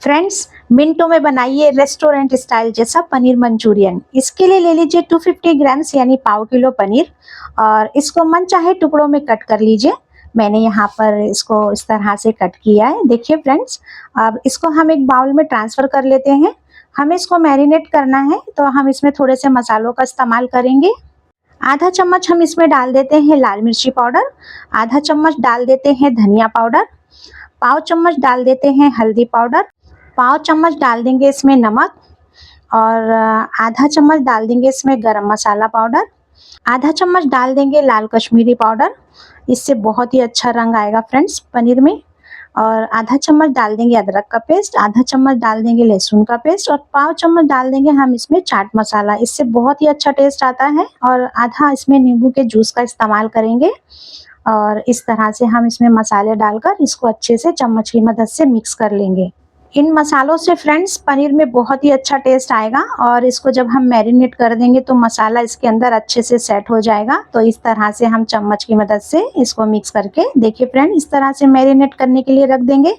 Friends, मिनटों में बनाइए रेस्टोरेंट स्टाइल जैसा पनीर मंचूरियन। इसके लिए ले लीजिए 250 ग्राम्स यानी पाव किलो पनीर और इसको मनचाहे टुकड़ों में कट कर लीजिए। मैंने यहाँ पर इसको इस तरह से कट किया है। देखिए फ्रेंड्स, अब इसको हम एक बाउल में ट्रांसफ़र कर लेते हैं। हमें इसको मैरिनेट करना है तो हम इसमें थोड़े से मसालों का इस्तेमाल करेंगे। आधा चम्मच हम इसमें डाल देते हैं लाल मिर्ची पाउडर, आधा चम्मच डाल देते हैं धनिया पाउडर, पाव चम्मच डाल देते हैं हल्दी पाउडर, पाव चम्मच डाल देंगे इसमें नमक और आधा चम्मच डाल देंगे इसमें गरम मसाला पाउडर, आधा चम्मच डाल देंगे लाल कश्मीरी पाउडर। इससे बहुत ही अच्छा रंग आएगा फ्रेंड्स पनीर में। और आधा चम्मच डाल देंगे अदरक का पेस्ट, आधा चम्मच डाल देंगे लहसुन का पेस्ट और पाव चम्मच डाल देंगे हम इसमें चाट मसाला। इससे बहुत ही अच्छा टेस्ट आता है। और आधा इसमें नींबू के जूस का इस्तेमाल करेंगे और इस तरह से हम इसमें मसाले डालकर इसको अच्छे से चम्मच की मदद से मिक्स कर लेंगे। इन मसालों से फ्रेंड्स पनीर में बहुत ही अच्छा टेस्ट आएगा और इसको जब हम मैरिनेट कर देंगे तो मसाला इसके अंदर अच्छे से सेट हो जाएगा। तो इस तरह से हम चम्मच की मदद से इसको मिक्स करके देखिए फ्रेंड, इस तरह से मैरिनेट करने के लिए रख देंगे।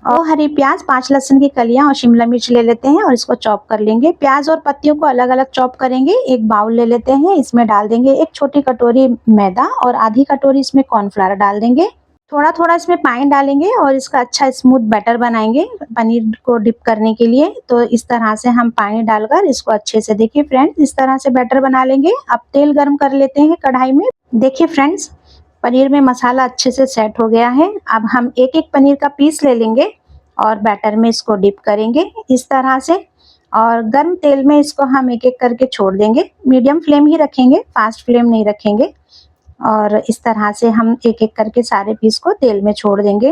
और हरी प्याज, 5 लहसुन की कलियां और शिमला मिर्च ले लेते हैं और इसको चॉप कर लेंगे। प्याज और पत्तियों को अलग अलग चॉप करेंगे। एक बाउल ले लेते हैं, इसमें डाल देंगे एक छोटी कटोरी मैदा और आधी कटोरी इसमें कॉर्नफ्लावर डाल देंगे। थोड़ा थोड़ा इसमें पानी डालेंगे और इसका अच्छा स्मूथ बैटर बनाएंगे पनीर को डिप करने के लिए। तो इस तरह से हम पानी डालकर इसको अच्छे से देखिए फ्रेंड्स, इस तरह से बैटर बना लेंगे। अब तेल गर्म कर लेते हैं कढ़ाई में। देखिए फ्रेंड्स, पनीर में मसाला अच्छे से सेट हो गया है। अब हम एक एक पनीर का पीस ले लेंगे और बैटर में इसको डिप करेंगे इस तरह से। और गर्म तेल में इसको हम एक एक करके छोड़ देंगे। मीडियम फ्लेम ही रखेंगे, फास्ट फ्लेम नहीं रखेंगे। और इस तरह से हम एक एक करके सारे पीस को तेल में छोड़ देंगे।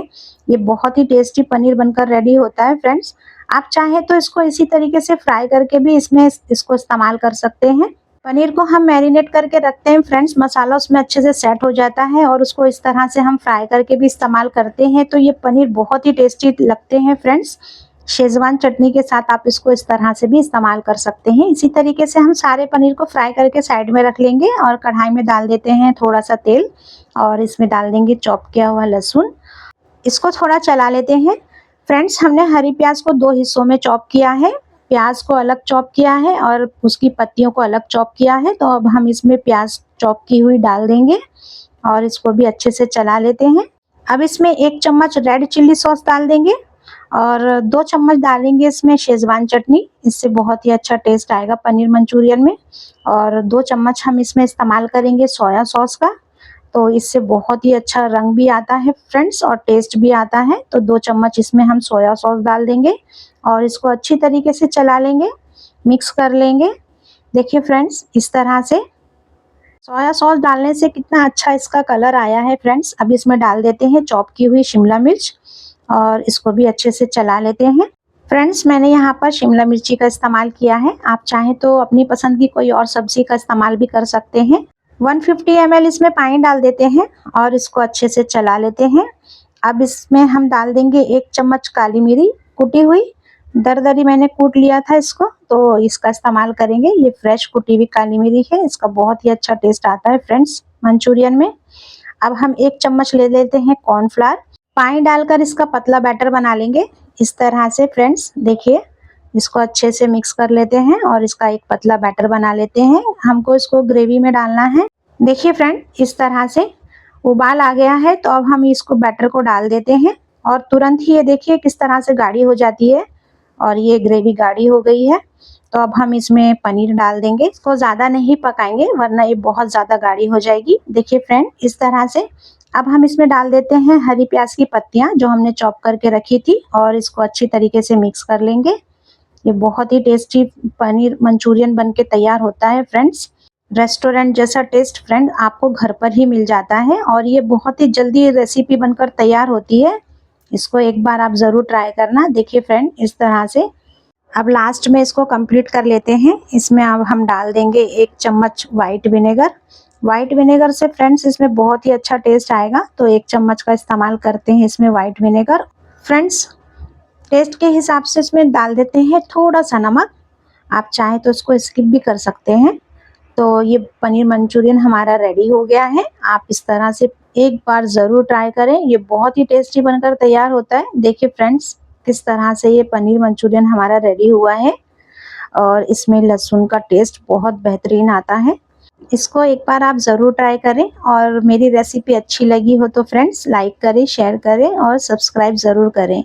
ये बहुत ही टेस्टी पनीर बनकर रेडी होता है फ्रेंड्स। आप चाहें तो इसको इसी तरीके से फ्राई करके भी इसमें इसको इस्तेमाल कर सकते हैं। पनीर को हम मैरिनेट करके रखते हैं फ्रेंड्स, मसाला उसमें अच्छे से सेट हो जाता है और उसको इस तरह से हम फ्राई करके भी इस्तेमाल करते हैं। तो ये पनीर बहुत ही टेस्टी लगते हैं फ्रेंड्स। शेजवान चटनी के साथ आप इसको इस तरह से भी इस्तेमाल कर सकते हैं। इसी तरीके से हम सारे पनीर को फ्राई करके साइड में रख लेंगे और कढ़ाई में डाल देते हैं थोड़ा सा तेल और इसमें डाल देंगे चॉप किया हुआ लहसुन। इसको थोड़ा चला लेते हैं। फ्रेंड्स, हमने हरी प्याज को 2 हिस्सों में चॉप किया है। प्याज को अलग चॉप किया है और उसकी पत्तियों को अलग चॉप किया है। तो अब हम इसमें प्याज चॉप की हुई डाल देंगे और इसको भी अच्छे से चला लेते हैं। अब इसमें 1 चम्मच रेड चिल्ली सॉस डाल देंगे और 2 चम्मच डालेंगे इसमें शेजवान चटनी। इससे बहुत ही अच्छा टेस्ट आएगा पनीर मंचूरियन में। और 2 चम्मच हम इसमें इस्तेमाल करेंगे सोया सॉस का। तो इससे बहुत ही अच्छा रंग भी आता है फ्रेंड्स और टेस्ट भी आता है। तो 2 चम्मच इसमें हम सोया सॉस डाल देंगे और इसको अच्छी तरीके से चला लेंगे, मिक्स कर लेंगे। देखिए फ्रेंड्स, इस तरह से सोया सॉस डालने से कितना अच्छा इसका कलर आया है फ्रेंड्स। अब इसमें डाल देते हैं चॉप की हुई शिमला मिर्च और इसको भी अच्छे से चला लेते हैं। फ्रेंड्स, मैंने यहाँ पर शिमला मिर्ची का इस्तेमाल किया है। आप चाहें तो अपनी पसंद की कोई और सब्जी का इस्तेमाल भी कर सकते हैं। 150 ml इसमें पानी डाल देते हैं और इसको अच्छे से चला लेते हैं। अब इसमें हम डाल देंगे 1 चम्मच काली मिरी कुटी हुई। दरदरी मैंने कूट लिया था इसको, तो इसका इस्तेमाल करेंगे। ये फ्रेश कुटी हुई काली मिरी है, इसका बहुत ही अच्छा टेस्ट आता है फ्रेंड्स मंचूरियन में। अब हम 1 चम्मच ले लेते हैं कॉर्नफ्लावर। पानी डालकर इसका पतला बैटर बना लेंगे इस तरह से फ्रेंड्स। देखिए, इसको अच्छे से मिक्स कर लेते हैं और इसका एक पतला बैटर बना लेते हैं। हमको इसको ग्रेवी में डालना है। देखिए फ्रेंड, इस तरह से उबाल आ गया है। तो अब हम इसको बैटर को डाल देते हैं और तुरंत ही ये देखिए किस तरह से गाढ़ी हो जाती है और ये ग्रेवी गाढ़ी हो गई है। तो अब हम इसमें पनीर डाल देंगे। इसको ज़्यादा नहीं पकाएंगे वरना ये बहुत ज़्यादा गाढ़ी हो जाएगी। देखिए फ्रेंड, इस तरह से अब हम इसमें डाल देते हैं हरी प्याज की पत्तियां जो हमने चॉप करके रखी थी और इसको अच्छी तरीके से मिक्स कर लेंगे। ये बहुत ही टेस्टी पनीर मंचूरियन बनके तैयार होता है फ्रेंड्स। रेस्टोरेंट जैसा टेस्ट फ्रेंड आपको घर पर ही मिल जाता है और ये बहुत ही जल्दी रेसिपी बनकर तैयार होती है। इसको एक बार आप ज़रूर ट्राई करना। देखिए फ्रेंड, इस तरह से अब लास्ट में इसको कंप्लीट कर लेते हैं। इसमें अब हम डाल देंगे 1 चम्मच वाइट विनेगर। वाइट विनेगर से फ्रेंड्स इसमें बहुत ही अच्छा टेस्ट आएगा। तो 1 चम्मच का इस्तेमाल करते हैं इसमें वाइट विनेगर। फ्रेंड्स, टेस्ट के हिसाब से इसमें डाल देते हैं थोड़ा सा नमक। आप चाहें तो इसको स्किप भी कर सकते हैं। तो ये पनीर मंचूरियन हमारा रेडी हो गया है। आप इस तरह से एक बार ज़रूर ट्राई करें, ये बहुत ही टेस्टी बनकर तैयार होता है। देखिए फ्रेंड्स, किस तरह से ये पनीर मंचूरियन हमारा रेडी हुआ है। और इसमें लहसुन का टेस्ट बहुत बेहतरीन आता है। इसको एक बार आप ज़रूर ट्राई करें और मेरी रेसिपी अच्छी लगी हो तो फ्रेंड्स लाइक करें, शेयर करें और सब्सक्राइब ज़रूर करें।